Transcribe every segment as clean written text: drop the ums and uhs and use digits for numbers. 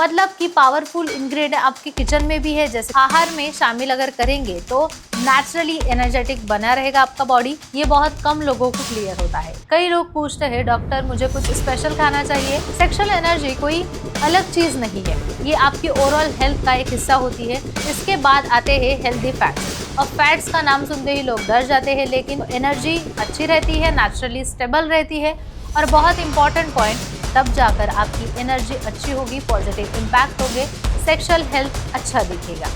मतलब कि powerful ingredient आपके किचन में भी है। जैसे आहार में शामिल अगर करेंगे तो नेचुरली एनर्जेटिक बना रहेगा आपका बॉडी। ये बहुत कम लोगों को क्लियर होता है। कई लोग पूछते हैं डॉक्टर मुझे कुछ स्पेशल खाना चाहिए। सेक्सुअल एनर्जी कोई अलग चीज नहीं है, ये आपकी ओवरऑल हेल्थ का एक हिस्सा होती है। इसके बाद आते हैं हेल्दी फैट्स। और फैट्स का नाम सुनते ही लोग डर जाते हैं, लेकिन एनर्जी अच्छी रहती है, नेचुरली स्टेबल रहती है। और बहुत इंपॉर्टेंट पॉइंट, तब जाकर आपकी एनर्जी अच्छी होगी, पॉजिटिव इम्पैक्ट होंगे, सेक्सुअल हेल्थ अच्छा दिखेगा।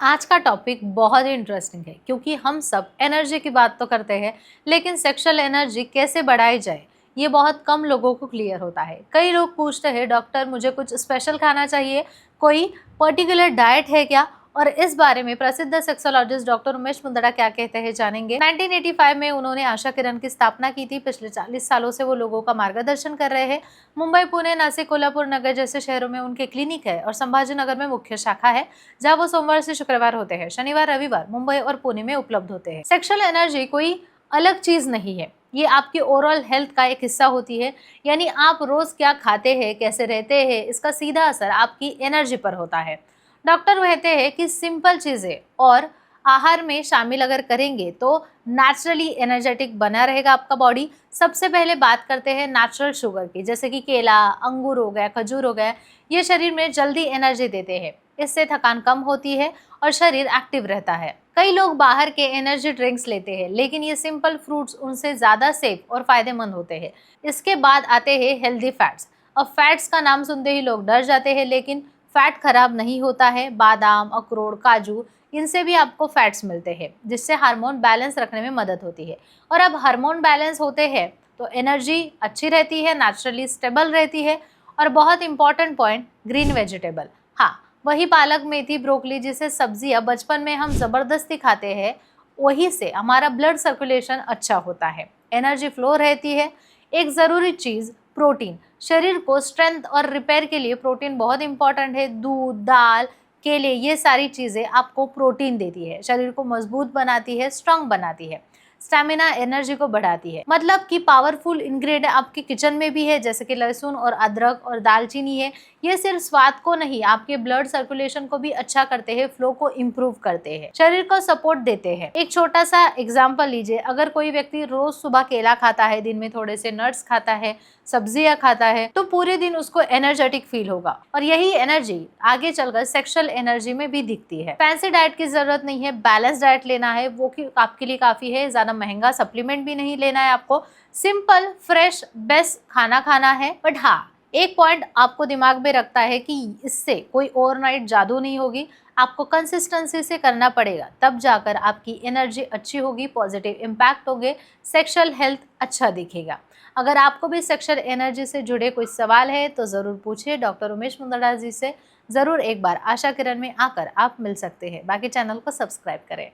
आज का टॉपिक बहुत ही इंटरेस्टिंग है, क्योंकि हम सब एनर्जी की बात तो करते हैं, लेकिन सेक्सुअल एनर्जी कैसे बढ़ाई जाए ये बहुत कम लोगों को क्लियर होता है। कई लोग पूछते हैं डॉक्टर मुझे कुछ स्पेशल खाना चाहिए, कोई पर्टिकुलर डाइट है क्या? और इस बारे में प्रसिद्ध सेक्सोलॉजिस्ट डॉक्टर उमेश मुंदड़ा क्या कहते हैं जानेंगे। 1985 में उन्होंने आशा किरण की स्थापना की थी। पिछले 40 सालों से वो लोगों का मार्गदर्शन कर रहे हैं। मुंबई, पुणे, नासिक, कोल्हापुर नगर जैसे शहरों में उनके क्लिनिक है और संभाजी नगर में मुख्य शाखा है, जहाँ वो सोमवार से शुक्रवार होते हैं। शनिवार रविवार मुंबई और पुणे में उपलब्ध होते हैं। सेक्सुअल एनर्जी कोई अलग चीज नहीं है, ये आपकी ओवरऑल हेल्थ का एक हिस्सा होती है। यानी आप रोज क्या खाते हैं, कैसे रहते हैं, इसका सीधा असर आपकी एनर्जी पर होता है। डॉक्टर कहते हैं कि सिंपल चीजें और आहार में शामिल अगर करेंगे तो नेचुरली एनर्जेटिक बना रहेगा आपका बॉडी। सबसे पहले बात करते हैं नेचुरल शुगर की, जैसे कि केला, अंगूर हो गया, खजूर हो गया। ये शरीर में जल्दी एनर्जी देते हैं, इससे थकान कम होती है और शरीर एक्टिव रहता है। कई लोग बाहर के एनर्जी ड्रिंक्स लेते हैं, लेकिन ये सिंपल फ्रूट्स उनसे ज़्यादा सेफ और फायदेमंद होते हैं। इसके बाद आते हैं हेल्दी फैट्स। अब फैट्स का नाम सुनते ही लोग डर जाते हैं, लेकिन फैट खराब नहीं होता है। बादाम, अखरोट, काजू, इनसे भी आपको फैट्स मिलते हैं, जिससे हार्मोन बैलेंस रखने में मदद होती है। और अब हार्मोन बैलेंस होते हैं तो एनर्जी अच्छी रहती है, नेचुरली स्टेबल रहती है। और बहुत इंपॉर्टेंट पॉइंट, ग्रीन वेजिटेबल, हाँ वही पालक, मेथी, ब्रोकली जिसे सब्जियां बचपन में हम जबरदस्ती खाते हैं, वही से हमारा ब्लड सर्कुलेशन अच्छा होता है, एनर्जी फ्लो रहती है। एक ज़रूरी चीज़, प्रोटीन। शरीर को स्ट्रेंथ और रिपेयर के लिए प्रोटीन बहुत इंपॉर्टेंट है। दूध, दाल, केले, ये सारी चीज़ें आपको प्रोटीन देती है, शरीर को मजबूत बनाती है, स्ट्रांग बनाती है, स्टैमिना, एनर्जी को बढ़ाती है। मतलब कि पावरफुल इंग्रेडिएंट आपके किचन में भी है, जैसे कि लहसुन और अदरक और दालचीनी है। ये सिर्फ स्वाद को नहीं, आपके ब्लड सर्कुलेशन को भी अच्छा करते हैं, फ्लो को इम्प्रूव करते हैं, शरीर को सपोर्ट देते हैं। एक छोटा सा एग्जाम्पल लीजिए, अगर कोई व्यक्ति रोज सुबह केला खाता है, दिन में थोड़े से नट्स खाता है, सब्जियां खाता है, तो पूरे दिन उसको एनर्जेटिक फील होगा। और यही एनर्जी आगे चलकर सेक्सुअल एनर्जी में भी दिखती है। फैंसी डाइट की जरूरत नहीं है, बैलेंस डाइट लेना है, वो आपके लिए काफी है। ज्यादा महंगा सप्लीमेंट भी नहीं लेना है आपको, सिंपल फ्रेश बेस्ट खाना खाना है। बट हाँ, एक पॉइंट आपको दिमाग में रखता है कि इससे कोई ओवरनाइट जादू नहीं होगी, आपको कंसिस्टेंसी से करना पड़ेगा, तब जाकर आपकी एनर्जी अच्छी होगी, पॉजिटिव इम्पैक्ट होंगे, सेक्सुअल हेल्थ अच्छा दिखेगा। अगर आपको भी सेक्सुअल एनर्जी से जुड़े कोई सवाल है तो ज़रूर पूछिए डॉक्टर उमेश मुंदड़ा जी से। ज़रूर एक बार आशा किरण में आकर आप मिल सकते हैं। बाकी चैनल को सब्सक्राइब करें।